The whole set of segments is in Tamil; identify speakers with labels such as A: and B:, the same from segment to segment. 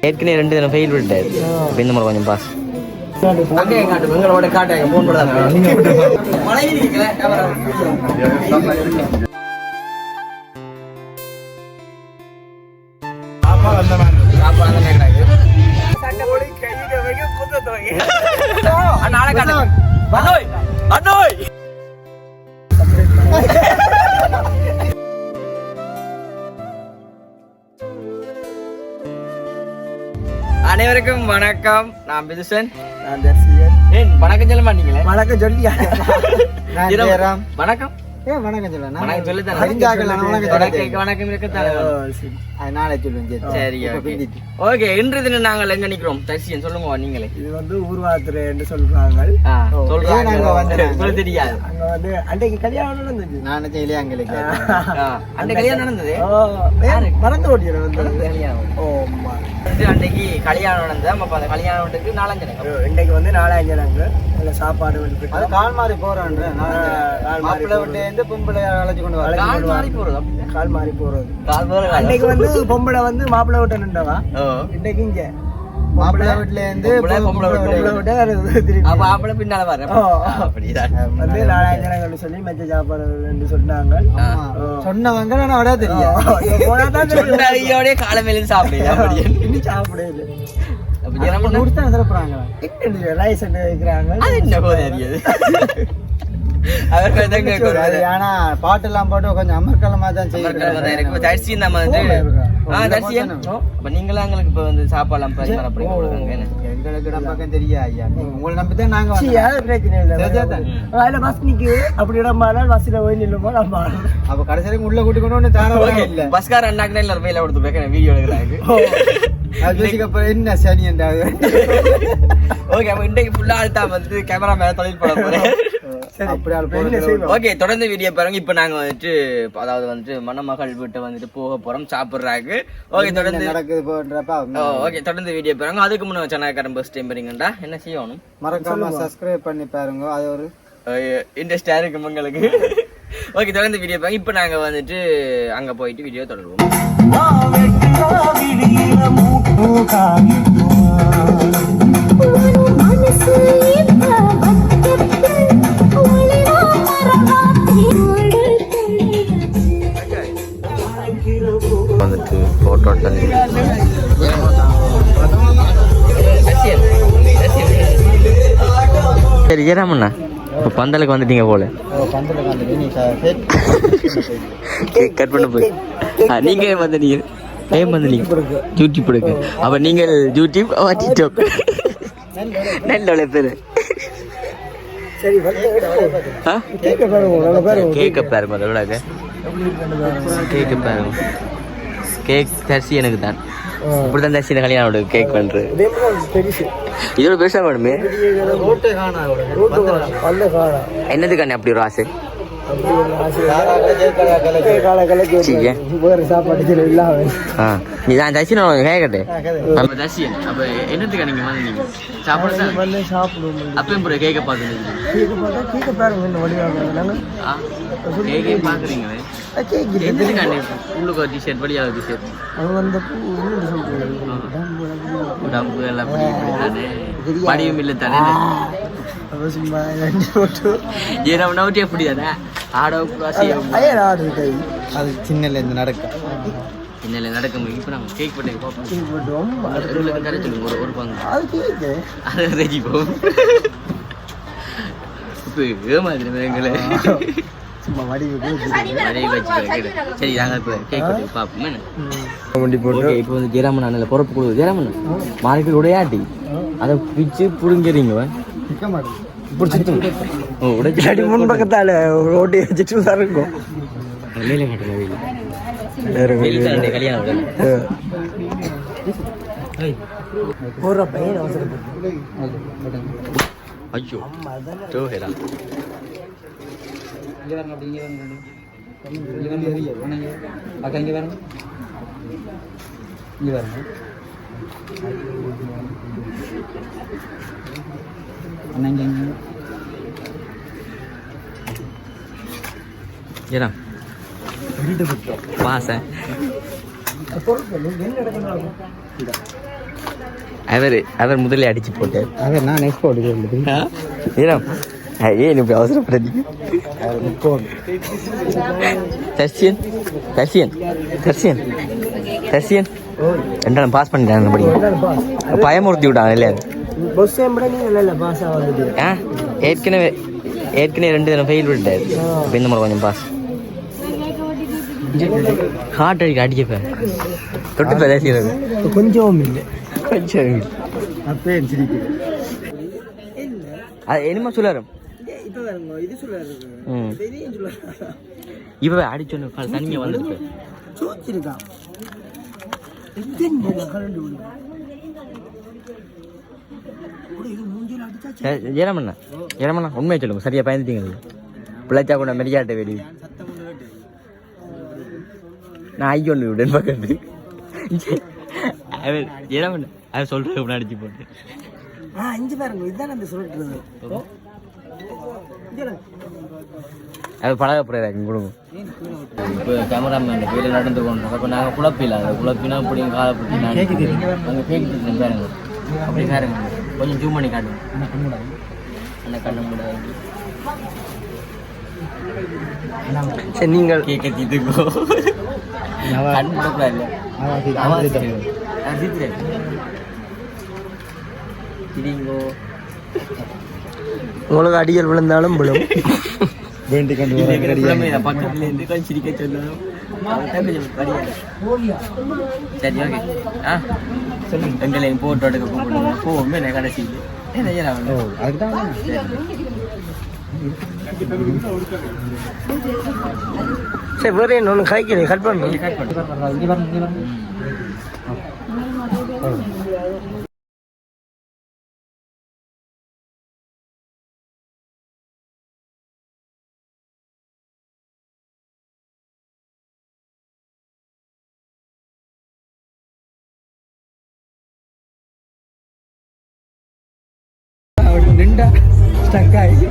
A: ஏற்கனவே 2 தினம் ஃபெயில் விட்டாரு. இப்போ இந்த முறை கொஞ்சம் பாஸ்.
B: உங்களோட காட்டாங்க போன் அனைவருக்கும் வணக்கம். நான் பிதுசன். வணக்கம் சொல்ல மாட்டீங்களே? வணக்கம் சொல்லியா? வணக்கம் வணக்கம் சொல்லுதான். வணக்கம் இருக்கத்தானே. சரி, ஓகே. இன்று தினம் நாங்கள் எங்க நிக்கிறோம்? தரிசியன் சொல்லுங்க நீங்களே. இது வந்து ஊர்வாத்துறை என்று சொல்றாங்க. தெரியாது. அங்க வந்து அன்றைக்கு கல்யாணம் நடந்தது. நான் அன்றைக்கு கல்யாணம் நடந்தது. மறந்து ஓட்டிடுறேன் அன்னைக்கு கல்யாணம் நடந்தது. அப்ப அந்த கல்யாணத்துக்கு 4 ஜனங்க. இன்னைக்கு வந்து 4 ஜனங்க. சாப்பாடு கால் மாறி போறோம். பொம்பளை அழைச்சு கொண்டு வர கால் மாறி போறது. அன்னைக்கு வந்து பொம்பளை வந்து மாப்பிள்ளை விட்ட நின்றவா. இன்னைக்கு இங்க மாப்பிள்ளை வீட்டுல இருந்து மாப்பிள்ளை பின்னால வர வந்து 4 ஜனங்கள் சொல்லி மெச்ச சாப்பாடு சொன்னாங்க. சொன்னவங்க நான் விட தெரியும். காலமேல சாப்பிடுறாங்க. பாட்டெல்லாம் போட்டு கொஞ்சம் அமர்க்கலமா தான் நீங்களும் எங்களுக்கு இப்ப வந்து சாப்பாடு எங்களுக்கு பக்கம் தெரியா ஐயா. உங்களை நம்பிதான் நாங்க அப்படி இடமானால் பஸ்ல போய் நில்லுமோ அப்ப கடைசி உள்ள கூட்டி கொண்டு இல்ல பஸ்கார அண்ணாக்கு வேலை கொடுத்து வீடியோ எடுக்கிறாங்க. என்ன சனி ஓகே. அப்ப இன்றைக்கு ஃபுல்லா ஆள்தா வந்து கேமரா மேல தொழில் போட போறேன். ஓகே, தொடர்ந்து வீடியோ பாருங்க. இப்ப நாங்க வந்துட்டு அதாவது வந்துட்டு மணமகள் வீட்டை வந்துட்டு போக போறோம் சாப்பிடுறாங்க. ஓகே, தொடர்ந்து ஓகே தொடர்ந்து வீடியோ பாருங்க. அதுக்கு முன்னாடி சேனல் ஃபர்ஸ்ட் டைம் பாருங்கடா என்ன செய்யணும் மறக்காம சப்ஸ்கிரைப் பண்ணி பாருங்க. அது ஒரு இன்ட்ரெஸ்டா இருக்கு உங்களுக்கு. ஓகே, தொடர்ந்து வீடியோ பாருங்க. இப்ப நாங்க வந்துட்டு அங்க போயிட்டு வீடியோ தொடருவோம். வந்துட்டு போட்டோ சரி ஜெராமண்ணா இப்போ பந்தலுக்கு வந்துட்டீங்க போல. கேக் கட் பண்ண போய் நீங்க வந்துட்டீங்க. ஏன் வந்துட்டீங்க? யூடியூப் எடுக்க. அப்ப நீங்கள் யூடியூப் டிக்டாக் நல்ல பேரு. கேக்க பாருங்க கேக்க பாருங்க. கேக் தரிசி எனக்கு தான். இப்படிதான் தரிசி கல்யாணம் கேக் பண்றது. இதோட பெருசா வேணுமே. என்னதுக்கான அப்படி ஒரு ஆசை? நீதான் தரிசி நான் கேட்கட்டேன். அப்ப தரிசியன் அப்ப என்னதுக்கா நீங்க வந்தீங்க? சாப்பிட அப்பயும் போற கேக்க பாக்குறீங்க. பாக்குறீங்களே உள்ளுக்கு ஒரு டிஷர்ட் வெளியாக டிஷர்ட் உடம்பு எல்லாம் வடிவும் இல்லை தானே. எப்படிதானே அது சின்னல இருந்து நடக்கும். சின்னல நடக்க முடியும். இப்ப நாங்க கேக் பண்ணி சொல்லுங்க ஒரு பங்கு அது ரெஜி போகும். இப்ப ஏமாதிரி எங்களை சரி நாங்க இப்ப கேக் பண்ணி பாப்போம். இப்போ வந்து ஜெராமன் அண்ணல பொறுப்பு கொடுக்குது. ஜெராமன் மார்க்கெட் உடையாட்டி அதை பிச்சு புடுங்கிறீங்க. உடைச்சாடி முன் பக்கத்தால ஓட்டி வச்சுட்டு தான் இருக்கும். கல்யாணம் ஐயோ ஜோஹேரா இங்கே வரணும். அப்படி இங்கே வரணும். அக்கா இங்கே வரணும். இங்கே வரணும். அண்ணா இங்கே ஏன்னா
A: பாச அவர் முதல்ல அடிச்சு போட்டார்.
B: அவர் நான் எக்ஸ்போர்ட்
A: ஏன் இப்படி அவசரப்படுறீங்க? தர்சியன் தர்சியன் தர்சியன் தர்சியன் ரெண்டாலும் பாஸ் பண்ணிட்டாங்க. பயமுறுத்தி விட்டாங்க இல்லையா? ஏற்கனவே 2 தினம் ஃபெயில் விட்டாரு. இப்போ இந்த முறை கொஞ்சம் பாஸ். ஹார்ட் அடிக்க தொட்டு பேசுகிறது கொஞ்சம் இல்லை, கொஞ்சம் இல்லை.
B: அப்பே
A: அது என்னமா சொல்லாரு இப்ப அடிச்சோன்னு தனியா வந்து ஏறமண்ணா உண்மையை சொல்லுங்க. சரியா பயந்துட்டீங்க. பிள்ளைச்சா கூட மெரியாட்ட வெளியே நான் ஐயொன்னு விடன் பக்கத்து ஏறமண்ணா அதை சொல்றது அடிச்சு போட்டு அது பழகப்படுறாங்க கொடுங்க. இப்போ கேமராமேன் கையில் நடந்து கொண்டோம். அப்போ நாங்கள் குழப்பில்லை. அந்த குழப்பினா அப்படியும் காலப்பட்டு நான் அங்கே கேட்டுட்டு பாருங்க. அப்படி பாருங்க கொஞ்சம் ஜூம் பண்ணி காட்டுங்க. அந்த கண்ணு முடியாது. சரி நீங்கள் கேட்க தீத்துக்கோ கண் முடிக்கூடா இல்லை
B: உங்களுக்கு அடிகள் விழுந்தாலும் விழும். வேண்டி கண்டு
A: பக்கத்துல இருந்து கொஞ்சம் சிரிக்க சொன்னாலும் சரி ஓகே. எங்களையும் போட்டோ எடுக்க கூப்பிடுங்க. போவோமே நான் கடைசி
B: சரி வேற ஒன்று கழிக்கிறேன். கட் பண்ணுறேன். நின்றா ஸ்டக் ஆகி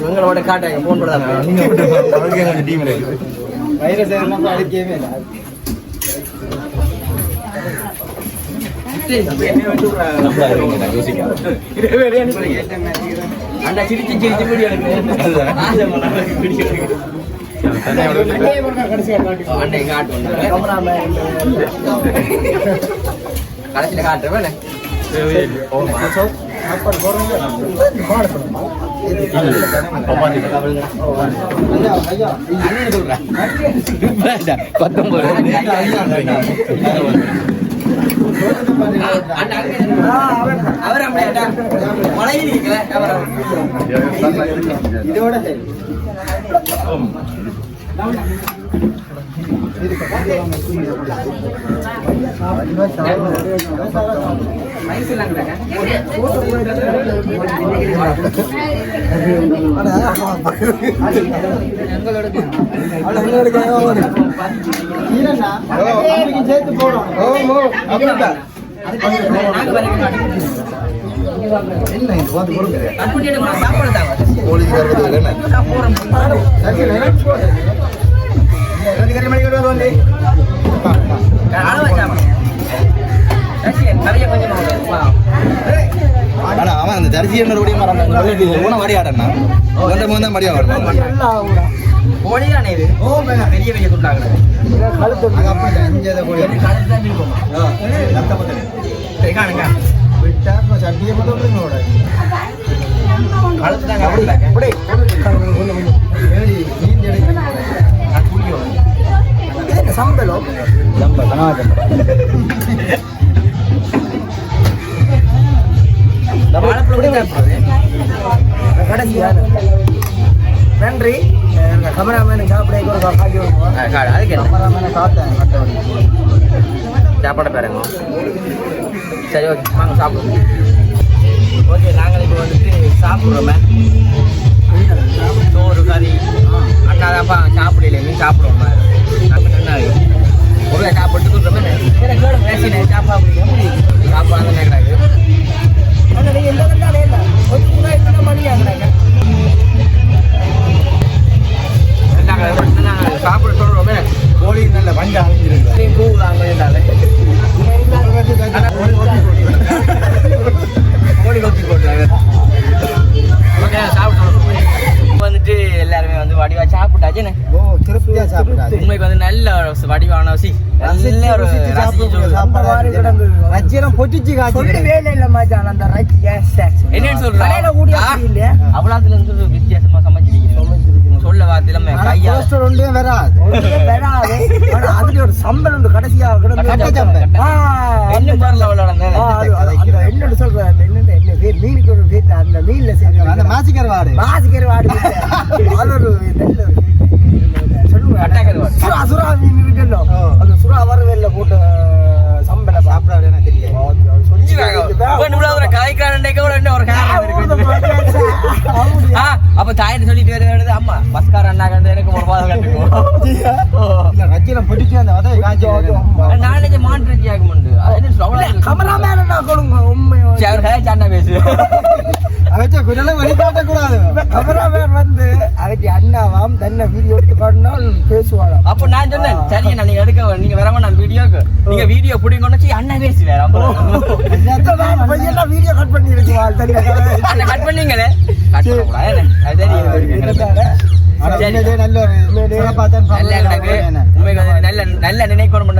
A: எங்களோட காட்டாங்க போன்
B: வைரஸ் அடிக்கவே இல்லை.
A: அந்த சிரிச்சு சிரிச்சு வீடியோ கடைசியில் காட்டுறேன்.
B: இதோட சேர்த்து போடும். அவன் அந்த தரிசி மரியாடா மரியா
A: கோழிதானே இது பெரிய பெரிய துண்டாங்க
B: விட்டா சட்டியை மட்டும் சம்பளம் கடைசியா நன்றி கேமராமேனு சாப்பிட கேமராமேனை சாப்பிட்டேன்
A: சாப்பாடு பாருங்க சரி ஓகே வாங்க சாப்பிடுவோம் ஓகே நாங்கள் இப்போ வந்துட்டு சாப்பிட்றோமே சோறு கறி அண்ணாதான்ப்பா சாப்பிடல நீ சாப்பிடுவோம் நல்லா ஒரு சாப்பிட்டு கொடுக்குறோமே சாப்பாடு கேட்குறாங்க சாப்பிட சொல்றோமே
B: கோழி நல்ல வண்டி அமைஞ்சிருக்கு
A: கோழி கொத்தி போட்டாங்க வந்துட்டு எல்லாருமே வந்து வடிவா சாப்பிட்டாச்சுன்னு
B: திருப்தியா சாப்பிட்டாச்சு
A: உண்மைக்கு வந்து நல்ல வடிவான நல்ல ஒரு
B: ரஜ்ஜியம் பொட்டிச்சு காய்ச்சி
A: என்னன்னு சொல்றேன் அவ்வளோத்துல இருந்து வித்தியாசமா சமைச்சிருக்கீங்க சொல்ல வார்த்தை கையா
B: ஒன்றும் வராது அதுல ஒரு சம்பளம் உண்டு கடைசியா என்னன்னு சொல்றேன் என்ன பேர் மீனுக்கு ஒரு பேர் அந்த மீன்ல சேர்த்து அந்த மாசிக்கர் வாடு அது ஒரு சுறா மீன் இருக்குல்ல அந்த சுறா வரவேல்ல போட்டு சம்பளம் சாப்பிடாது எனக்கு தெரியும்
A: அப்ப தாயிட்டு சொல்லிட்டு வருது அம்மா பஸ்கார அண்ணா கண்டு எனக்கு ஒரு மாதம் கட்டுக்கும்
B: ரஜ்ஜியம் பொட்டிச்சு அந்த வதை காய்ச்சி
A: நாளைக்கு மாட்டு ரஜ்ஜி ஆக முடியும்
B: கமராமேன் கொடுங்க உண்மை
A: சாண்டா பேசு
B: அவச்ச குரலை வெளிக்காட்டக்கூடாது கமராமேன் வந்து அவச்சி அண்ணாவாம் தன்னை வீடியோ எடுத்து காட்டினால் பேசுவாங்க
A: அப்போ நான் சொன்னேன் சரி நான் நீங்க எடுக்க நீங்க வரமா நான் வீடியோக்கு நீங்க வீடியோ பிடிக்கணும் அண்ணா பேசுவேன்
B: வீடியோ கட் பண்ணி இருக்குவாள்
A: கட் பண்ணீங்களே நல்ல நினைக்கணும்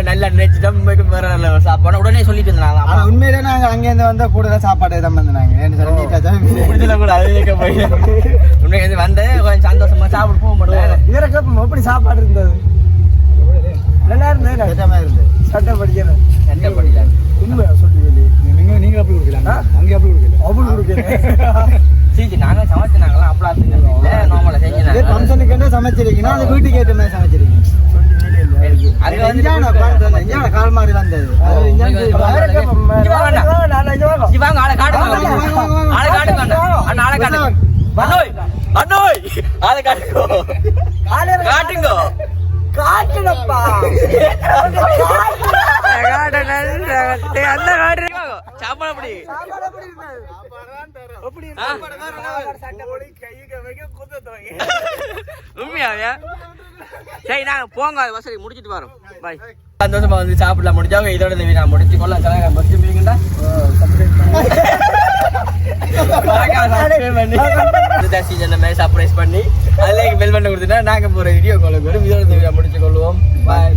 A: நல்ல நினைச்சுட்டோம் சாப்பாடு உடனே சொல்லிட்டு இருந்தாங்க
B: உண்மையிலே நாங்க அங்கேருந்து வந்தா கூடுதல் சாப்பாடு தான்
A: உண்மைக்கு வந்து கொஞ்சம் சந்தோஷமா சாப்பிட்டு போக மாட்டோம்
B: இவரை கேட்போம் எப்படி சாப்பாடு இருந்தது நல்லா இருந்தது சட்டை படிக்கல
A: சட்டை படிக்கல
B: உண்மையா சொல்லி நீங்க அப்படி கொடுக்கலாம் அங்கே அப்படி கொடுக்கல அப்படி கொடுக்கல
A: சரி நாங்க சமைச்சினாங்களா அப்பலாம் நார்மலா செஞ்சாங்க
B: ஃபங்க்ஷனுக்கு சமைச்சிருக்கீங்க அது வீட்டுக்கு ஏற்ற மாதிரி சமைச்சிருக்கீங்க அது வந்து கால் மாதிரி வந்தது
A: இவாங்க ஆளை காட்டுங்க ஆளை காட்டுங்க ஆளை காட்டுங்க அண்ணோய் அண்ணோய் ஆளை காட்டுங்க காட்டுங்க
B: காட்டுனப்பா
A: அந்த காட்டு சாப்பாடு அப்படி உண்மையாவே சரி நாங்க போங்க வசதி முடிச்சிட்டு வரோம் பாய் சந்தோஷமா வந்து சாப்பிடலாம் முடிஞ்சாங்க இதோட நான் முடிச்சு கொள்ளலாம் பஸ்ட் மீங்கண்டா சர்ப்ரைஸ் பண்ணி அதுல பெல் பண்ண கொடுத்துட்டா நாங்க போற வீடியோ கால் வரும் இதோட முடிச்சு கொள்வோம் பாய்